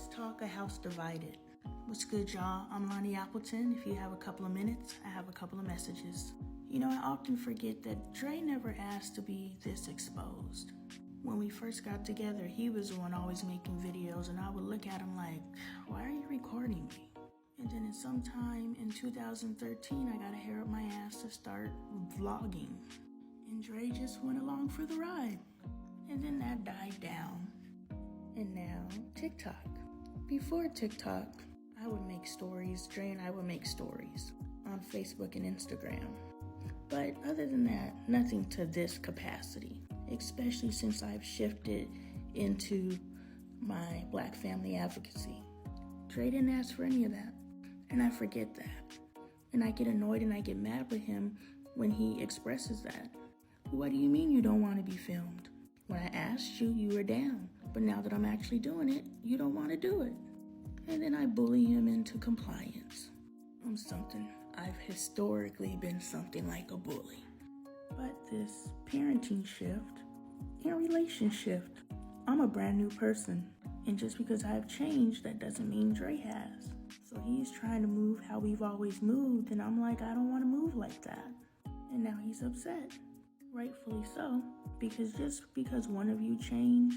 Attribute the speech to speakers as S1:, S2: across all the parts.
S1: Let's talk a house divided. What's good, y'all? I'm Lonnie Appleton. If you have a couple of minutes, I have a couple of messages. You know, I often forget that Dre never asked to be this exposed. When we first got together, he was the one always making videos, and I would look at him like, why are you recording me? And then at some time in 2013, I got a hair up my ass to start vlogging. And Dre just went along for the ride. And then that died down. And now, TikTok. Before TikTok, I would make stories. Dre and I would make stories on Facebook and Instagram. But other than that, nothing to this capacity, especially since I've shifted into my Black family advocacy. Dre didn't ask for any of that, and I forget that. And I get annoyed and I get mad with him when he expresses that. What do you mean you don't want to be filmed? When I asked you, you were down. But now that I'm actually doing it, you don't want to do it. And then I bully him into compliance. I've historically been something like a bully. But this parenting shift and relationship, I'm a brand new person. And just because I've changed, that doesn't mean Dre has. So he's trying to move how we've always moved, and I'm like, I don't want to move like that. And now he's upset. Rightfully so, because just because one of you change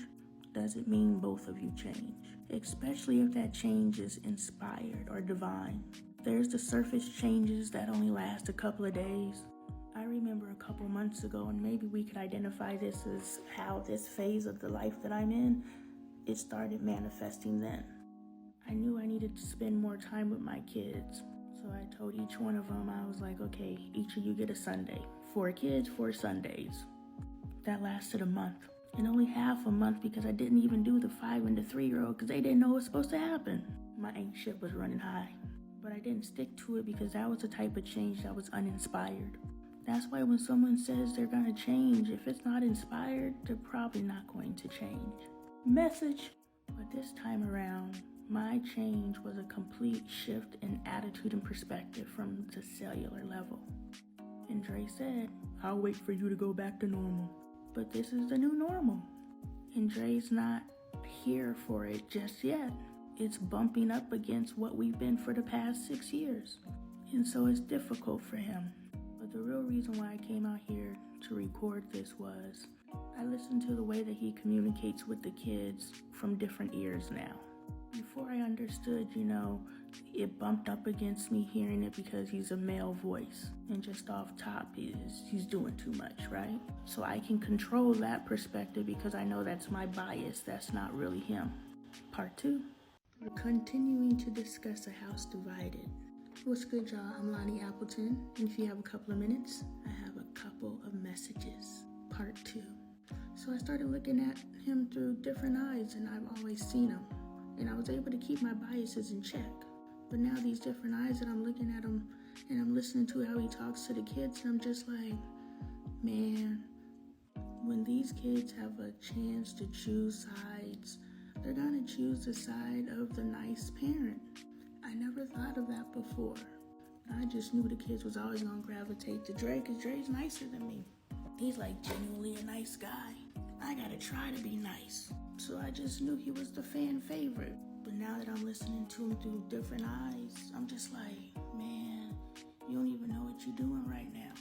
S1: doesn't mean both of you change, especially if that change is inspired or divine. There's the surface changes that only last a couple of days. I remember a couple months ago, and maybe we could identify this as how this phase of the life that I'm in, it started manifesting then. I knew I needed to spend more time with my kids. So I told each one of them, I was like, okay, each of you get a Sunday. 4 kids, 4 Sundays. That lasted a month. And only half a month because I didn't even do the 5 and the 3-year-old because they didn't know what was supposed to happen. My ain't shit was running high. But I didn't stick to it because that was the type of change that was uninspired. That's why when someone says they're gonna change, if it's not inspired, they're probably not going to change. Message. But this time around, my change was a complete shift in attitude and perspective from the cellular level. And Dre said, I'll wait for you to go back to normal. But this is the new normal. And Dre's not here for it just yet. It's bumping up against what we've been for the past 6 years. And so it's difficult for him. But the real reason why I came out here to record this was I listened to the way that he communicates with the kids from different ears now. Before I understood, it bumped up against me hearing it because he's a male voice. And just off top he's doing too much, right? So I can control that perspective because I know that's my bias. That's not really him. Part 2. We're continuing to discuss a house divided. What's good, y'all? I'm Lonnie Appleton. And if you have a couple of minutes, I have a couple of messages. Part 2. So I started looking at him through different eyes, and I've always seen him. And I was able to keep my biases in check. But now these different eyes that I'm looking at him and I'm listening to how he talks to the kids, and I'm just like, man, when these kids have a chance to choose sides, they're gonna choose the side of the nice parent. I never thought of that before. I just knew the kids was always gonna gravitate to Dre because Dre's nicer than me. He's like genuinely a nice guy. I gotta try to be nice. So I just knew he was the fan favorite. But now that I'm listening to him through different eyes, I'm just like, man, you don't even know what you're doing right now.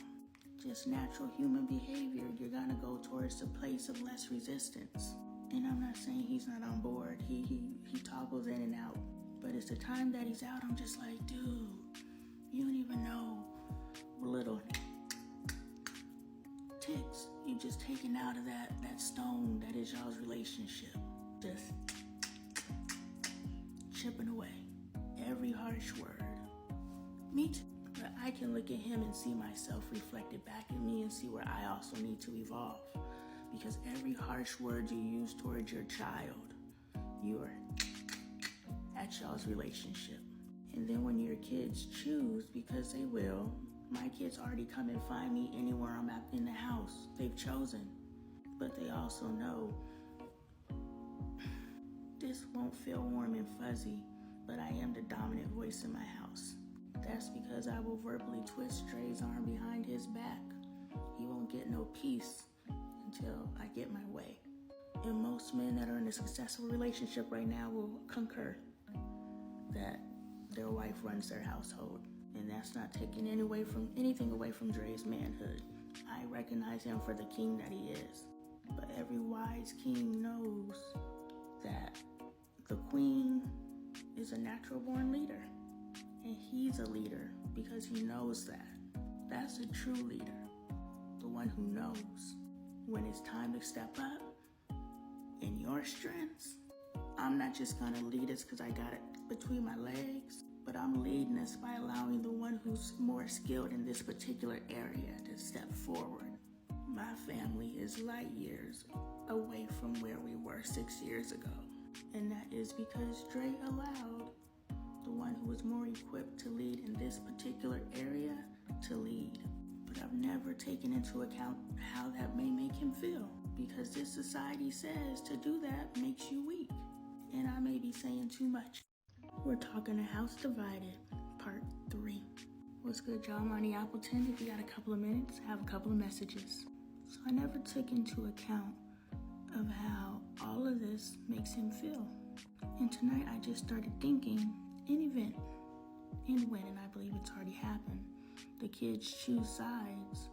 S1: Just natural human behavior. You're gonna go towards a place of less resistance. And I'm not saying he's not on board. He toggles in and out. But it's the time that he's out, I'm just like, dude, you don't even know what little ticks you just taking out of that stone that is y'all's relationship. Just chipping away. Every harsh word. Me too. But I can look at him and see myself reflected back at me and see where I also need to evolve. Because every harsh word you use towards your child, you're at y'all's relationship. And then when your kids choose, because they will, my kids already come and find me anywhere I'm at in the house. They've chosen. But they also know this won't feel warm and fuzzy, but I am the dominant voice in my house. That's because I will verbally twist Dre's arm behind his back. He won't get no peace until I get my way. And most men that are in a successful relationship right now will concur that their wife runs their household. And that's not taking anything away from Dre's manhood. I recognize him for the king that he is. But every wise king knows that the queen is a natural born leader. And he's a leader because he knows that. That's a true leader. The one who knows when it's time to step up in your strengths. I'm not just gonna lead us because I got it between my legs, but I'm leading us by allowing the one who's more skilled in this particular area to step forward. My family is light years away from where we were 6 years ago. And that is because Dre allowed the one who was more equipped to lead in this particular area to lead. But I've never taken into account how that may make him feel, because this society says to do that makes you weak. And I may be saying too much. We're talking A House Divided, Part 3. What's good, y'all? I'm Lonnie Appleton. If you got a couple of minutes, I have a couple of messages. So I never took into account of how all of this makes him feel. And tonight I just started thinking, an event, and when, and I believe it's already happened, the kids choose sides.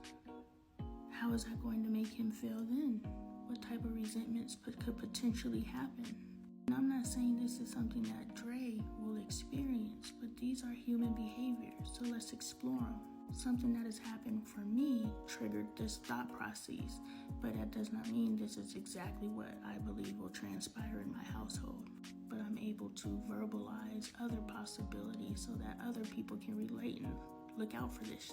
S1: How is that going to make him feel then? What type of resentments could potentially happen? And I'm not saying this is something that Dre will experience, but these are human behaviors, so let's explore them. Something that has happened for me triggered this thought process, but that does not mean this is exactly what I believe will transpire in my household. But I'm able to verbalize other possibilities so that other people can relate and look out for this.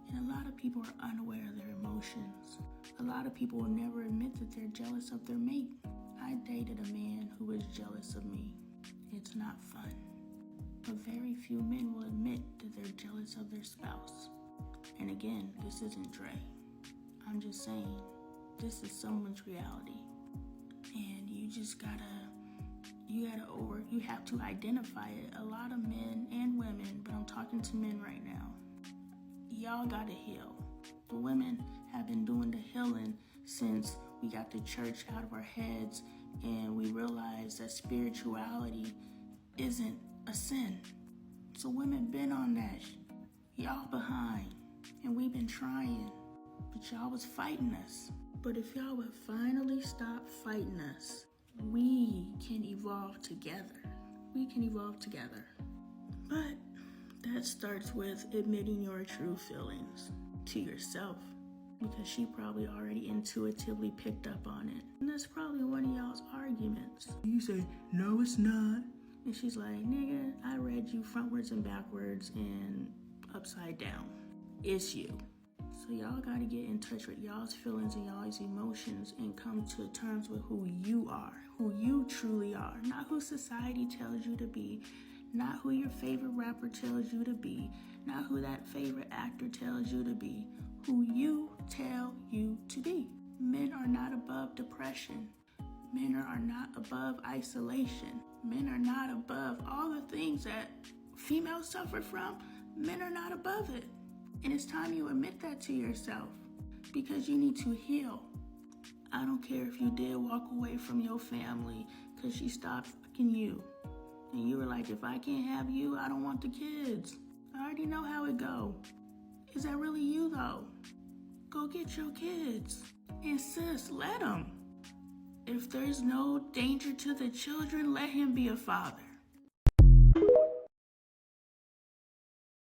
S1: And a lot of people are unaware of their emotions. A lot of people will never admit that they're jealous of their mate. I dated a man who was jealous of me. It's not fun. But very few men will admit that they're jealous of their spouse. And again, this isn't Dre. I'm just saying, this is someone's reality. And you have to identify it. A lot of men and women, but I'm talking to men right now. Y'all gotta heal. The women have been doing the healing since we got the church out of our heads and we realized that spirituality isn't a sin. So women been on that. Y'all behind. And we've been trying. But y'all was fighting us. But if y'all would finally stop fighting us, we can evolve together. We can evolve together. But that starts with admitting your true feelings to yourself, because she probably already intuitively picked up on it. And that's probably one of y'all's arguments. You say, no, it's not. And she's like, nigga, I read you frontwards and backwards and upside down. It's you. So y'all gotta get in touch with y'all's feelings and y'all's emotions and come to terms with who you are, who you truly are. Not who society tells you to be, not who your favorite rapper tells you to be, not who that favorite actor tells you to be, who you tell you to be. Men are not above depression. Men are not above isolation. Men are not above all the things that females suffer from. Men are not above it. And it's time you admit that to yourself, because you need to heal. I don't care if you did walk away from your family because she stopped fucking you. And you were like, if I can't have you, I don't want the kids. I already know how it go. Is that really you though? Go get your kids. And sis, let them. If there's no danger to the children, let him be a father.